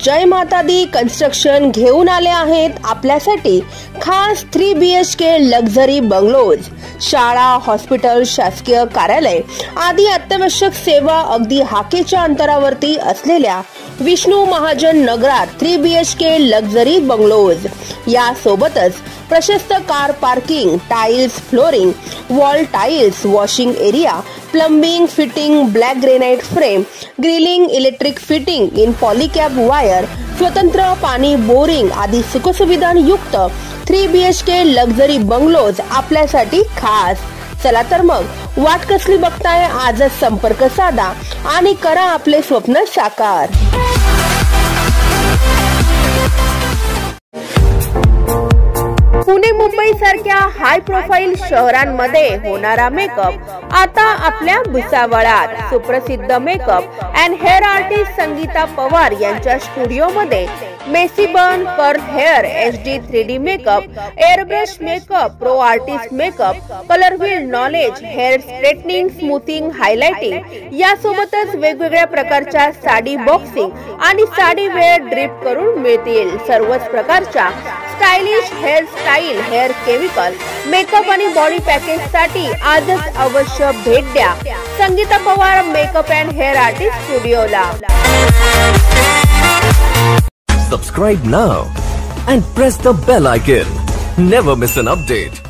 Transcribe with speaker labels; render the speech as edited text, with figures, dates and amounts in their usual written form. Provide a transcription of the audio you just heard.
Speaker 1: जय माता दी कन्स्ट्रक्शन घेऊन आले आहेत आपल्यासाठी खास 3 BHK लक्झरी बंगलोज। शाळा, हॉस्पिटल, शासकीय कार्यालय आदी अत्यावश्यक सेवा अगदी हाकेच्या अंतरावरती असलेल्या विष्णू महाजन नगरात 3 BHK लक्झरी बंगलोज। या सोबतच प्रशस्त car parking, tiles flooring, wall tiles, washing area, plumbing, fitting, black granite frame, grilling, electric fitting in Polycab wire, स्वतंत्र पाणी बोरिंग आदी सुखसुविधांयुक्त 3 BHK लक्झरी बंगलोज आपल्यासाठी खास। चला तर मग वाट कसली बघताय, आजच संपर्क साधा आणि करा आपले स्वप्न साकार। पुणे, मुंबई सारख्या हाय प्रोफाईल शहरांमध्ये होणारा मेकअप आता आपल्या भुसावळात। सुप्रसिद्ध makeup and hair artist Sangita Pawar यांच्या स्टुडिओ मध्ये messy bun, curl hair, HD 3D makeup, airbrush makeup, pro artist makeup, colour wheel knowledge, hair straightening, smoothing, highlighting यासोबतच वेगवेगळ्या प्रकारच्या साडी बॉक्सिंग आणि साडी वेअर ड्रिप करून मिळतील। सर्वच प्रकारच्या stylish hair style, hair chemical, makeup आणि बॉडी पॅकेज साठी आजच अवश्य भेट द्या Sangita Pawar makeup and hair artist स्टुडिओला।
Speaker 2: Subscribe now and press the bell icon. Never miss an update.